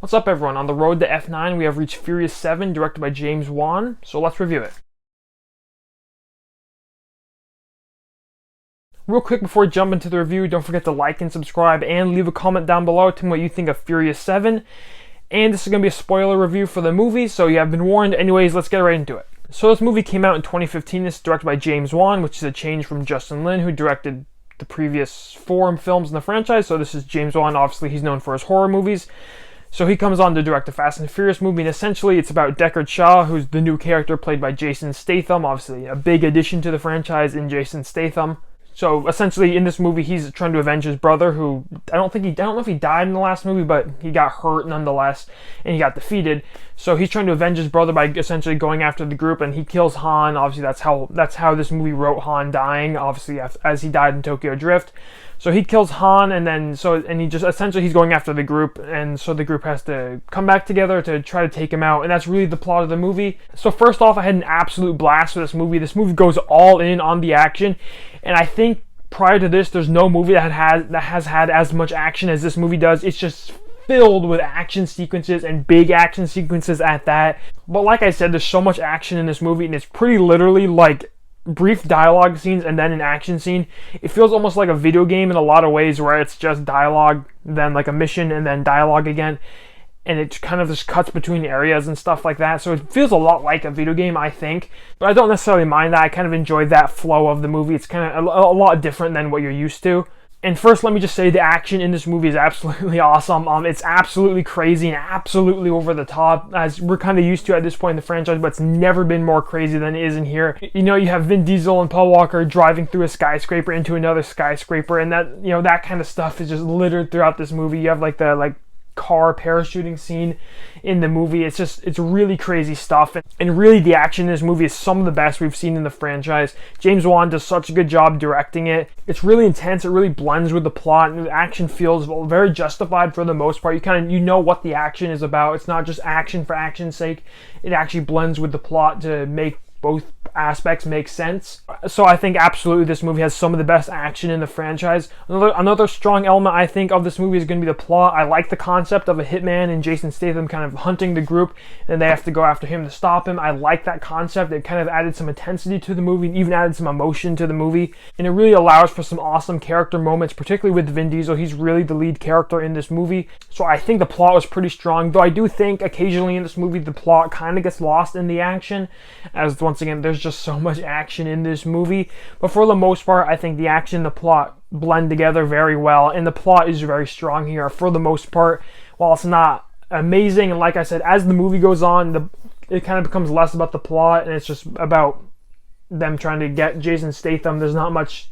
What's up, everyone? On the road to F9, we have reached Furious 7, directed by James Wan, so let's review it. Real quick before we jump into the review, don't forget to like and subscribe and leave a comment down below telling me what you think of Furious 7. And this is going to be a spoiler review for the movie, so you have been warned. Anyways, let's get right into it. So this movie came out in 2015. This is directed by James Wan, which is a change from Justin Lin, who directed the previous 4 films in the franchise. So this is James Wan. Obviously, he's known for his horror movies. So he comes on to direct a Fast and Furious movie, and essentially it's about Deckard Shaw, who's the new character played by Jason Statham. Obviously, a big addition to the franchise in Jason Statham. So essentially, in this movie, he's trying to avenge his brother, who I don't know if he died in the last movie, but he got hurt nonetheless, and he got defeated. So he's trying to avenge his brother by essentially going after the group, and he kills Han. Obviously, that's how this movie wrote Han dying. Obviously, as he died in Tokyo Drift. So he kills Han, and he just essentially he's going after the group, and so the group has to come back together to try to take him out, and that's really the plot of the movie. So first off, I had an absolute blast with this movie. This movie goes all in on the action, and I think prior to this, there's no movie that has had as much action as this movie does. It's just filled with action sequences, and big action sequences at that. But like I said, there's so much action in this movie, and it's pretty literally like brief dialogue scenes and then an action scene. It feels almost like a video game in a lot of ways, where it's just dialogue, then like a mission, and then dialogue again, and it kind of just cuts between areas and stuff like that. So it feels a lot like a video game, I think, but I don't necessarily mind that. I kind of enjoyed that flow of the movie. It's kind of a lot different than what you're used to. And first, let me just say the action in this movie is absolutely awesome. It's absolutely crazy and absolutely over the top, as we're kind of used to at this point in the franchise, but it's never been more crazy than it is in here. You know, you have Vin Diesel and Paul Walker driving through a skyscraper into another skyscraper, and that kind of stuff is just littered throughout this movie. You have the car parachuting scene in the movie. It's really crazy stuff, and really the action in this movie is some of the best we've seen in the franchise. James Wan does such a good job directing it. It's really intense. It really blends with the plot, and the action feels very justified for the most part. You know what the action is about. It's not just action for action's sake. It actually blends with the plot to make both aspects make sense. So I think absolutely this movie has some of the best action in the franchise. Another strong element I think of this movie is going to be the plot. I like the concept of a hitman and Jason Statham kind of hunting the group, and they have to go after him to stop him. I like that concept. It kind of added some intensity to the movie, and even added some emotion to the movie, and it really allows for some awesome character moments, particularly with Vin Diesel. He's really the lead character in this movie. So I think the plot was pretty strong, though I do think occasionally in this movie the plot kind of gets lost in the action, as once again there's just so much action in this movie. But for the most part, I think the action and the plot blend together very well, and the plot is very strong here for the most part. While it's not amazing, and like I said, as the movie goes on, it kind of becomes less about the plot, and it's just about them trying to get Jason Statham. There's not much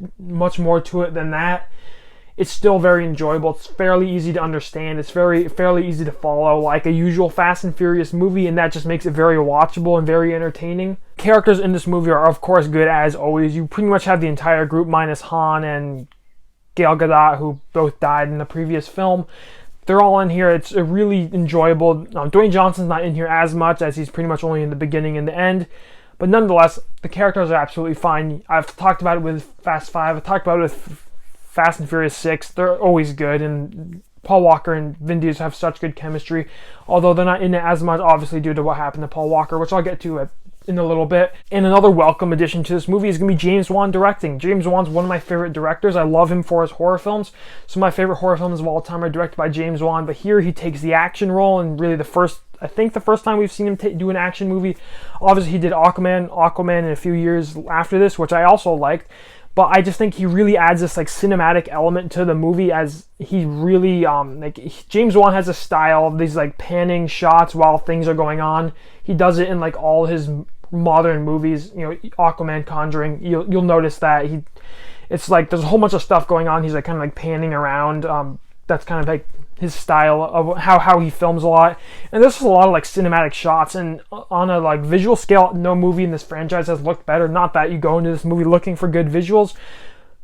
more to it than that. It's still very enjoyable. It's fairly easy to understand. It's fairly easy to follow, like a usual Fast and Furious movie, and that just makes it very watchable and very entertaining. Characters in this movie are, of course, good as always. You pretty much have the entire group minus Han and Gal Gadot, who both died in the previous film. They're all in here. It's really enjoyable. Dwayne Johnson's not in here as much, as he's pretty much only in the beginning and the end. But nonetheless, the characters are absolutely fine. I've talked about it with Fast 5. I've talked about it with Fast and Furious 6, they're always good, and Paul Walker and Vin Diesel have such good chemistry, although they're not in it as much, obviously, due to what happened to Paul Walker, which I'll get to in a little bit. And another welcome addition to this movie is going to be James Wan directing. James Wan's one of my favorite directors. I love him for his horror films. Some of my favorite horror films of all time are directed by James Wan, but here he takes the action role, and really the first time we've seen him do an action movie. Obviously, he did Aquaman in a few years after this, which I also liked. But I just think he really adds this cinematic element to the movie, as he really James Wan has a style of these panning shots while things are going on. He does it in all his modern movies, Aquaman, Conjuring. You'll notice that it's there's a whole bunch of stuff going on. He's kind of panning around. That's kind of his style of how he films a lot, and this is a lot of cinematic shots, and on a visual scale, no movie in this franchise has looked better. Not that you go into this movie looking for good visuals,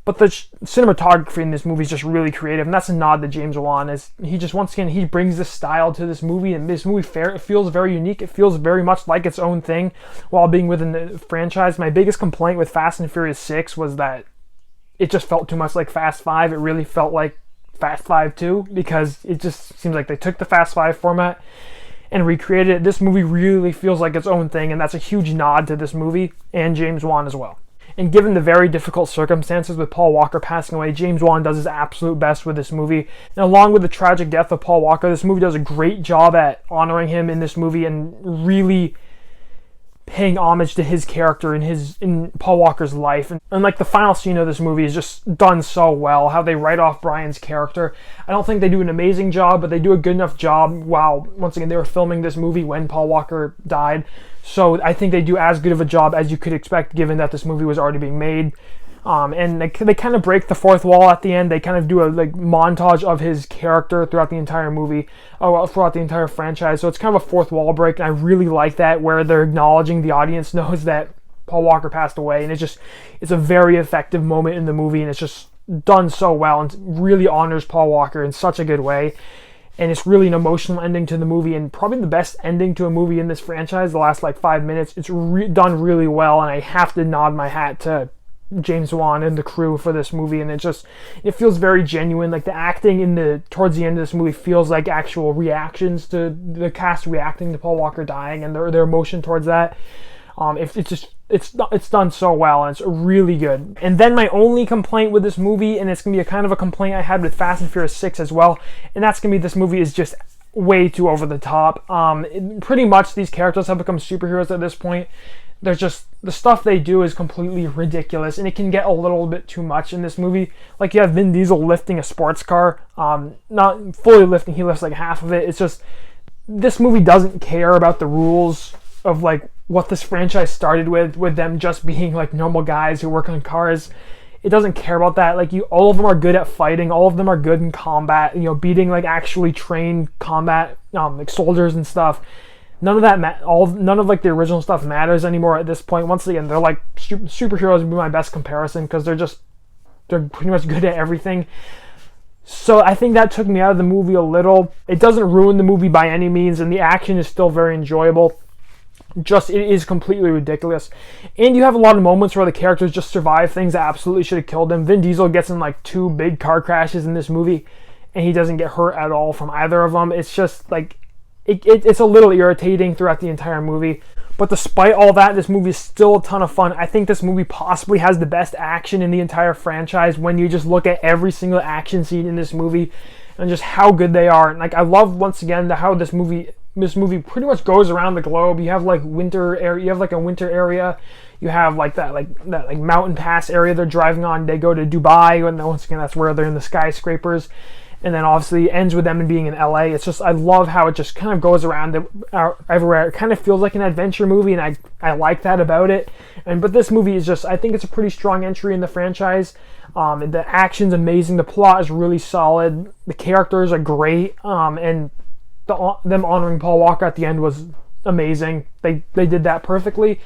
but the cinematography in this movie is just really creative, and that's a nod to James Wan, as he just, once again, he brings this style to this movie, and this movie it feels very unique. It feels very much like its own thing while being within the franchise. My biggest complaint with Fast and Furious 6 was that it just felt too much like Fast 5. It really felt like Fast 5 too, because it just seems like they took the Fast 5 format and recreated it. This movie really feels like its own thing, and that's a huge nod to this movie and James Wan as well. And given the very difficult circumstances with Paul Walker passing away, James Wan does his absolute best with this movie. And along with the tragic death of Paul Walker, this movie does a great job at honoring him in this movie and really paying homage to his character in Paul Walker's life. And like the final scene of this movie is just done so well, how they write off Brian's character. I don't think they do an amazing job, but they do a good enough job while, once again, they were filming this movie when Paul Walker died. So I think they do as good of a job as you could expect, given that this movie was already being made. And they kind of break the fourth wall at the end. They kind of do a montage of his character throughout the entire movie, throughout the entire franchise. So it's kind of a fourth wall break, and I really like that, where they're acknowledging the audience knows that Paul Walker passed away, and it's a very effective moment in the movie, and it's just done so well, and really honors Paul Walker in such a good way. And it's really an emotional ending to the movie, and probably the best ending to a movie in this franchise. The last 5 minutes, it's done really well, and I have to nod my hat to James Wan and the crew for this movie. And it feels very genuine. Like the acting towards the end of this movie feels like actual reactions to the cast reacting to Paul Walker dying, and their emotion towards that. It's done so well, and it's really good. And then my only complaint with this movie, and it's gonna be a kind of a complaint I had with Fast and Furious 6 as well, and that's gonna be this movie is just way too over the top. Pretty much these characters have become superheroes at this point. There's just, the stuff they do is completely ridiculous, and it can get a little bit too much in this movie. Like, you have Vin Diesel lifting a sports car, not fully lifting, he lifts half of it. It's just, this movie doesn't care about the rules of what this franchise started with them just being normal guys who work on cars. It doesn't care about that. All of them are good at fighting, all of them are good in combat, beating actually trained combat soldiers and stuff. None of that none of the original stuff matters anymore at this point. Once again, they're superheroes would be my best comparison, because they're pretty much good at everything. So I think that took me out of the movie a little. It doesn't ruin the movie by any means, and the action is still very enjoyable. It is completely ridiculous. And you have a lot of moments where the characters just survive things that absolutely should have killed them. Vin Diesel gets in 2 big car crashes in this movie, and he doesn't get hurt at all from either of them. It's just it's a little irritating throughout the entire movie. But despite all that, this movie is still a ton of fun. I think this movie possibly has the best action in the entire franchise when you just look at every single action scene in this movie and just how good they are. And I love, once again, how this movie pretty much goes around the globe. You have winter area, you have a winter area, you have that mountain pass area they're driving on. They go to Dubai, and then once again that's where they're in the skyscrapers. And then obviously it ends with them being in LA. It's just, I love how it just kind of goes around everywhere. It kind of feels like an adventure movie, and I like that about it. But this movie is just, I think it's a pretty strong entry in the franchise. The action's amazing. The plot is really solid. The characters are great. And them honoring Paul Walker at the end was amazing. They did that perfectly.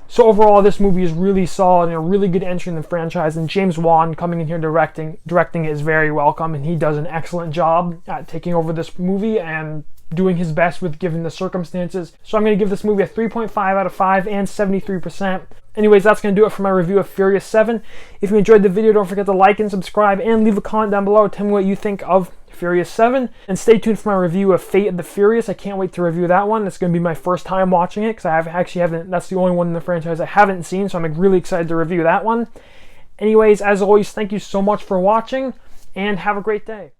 So overall, this movie is really solid and a really good entry in the franchise. And James Wan coming in here directing is very welcome, and he does an excellent job at taking over this movie and doing his best with given the circumstances. So I'm going to give this movie a 3.5 out of 5 and 73%. Anyways, that's going to do it for my review of Furious 7. If you enjoyed the video, don't forget to like and subscribe and leave a comment down below. Tell me what you think of Furious 7. And stay tuned for my review of Fate of the Furious. I can't wait to review that one. It's going to be my first time watching it, because I haven't, that's the only one in the franchise I haven't seen, so I'm really excited to review that one. Anyways, as always, thank you so much for watching, and have a great day.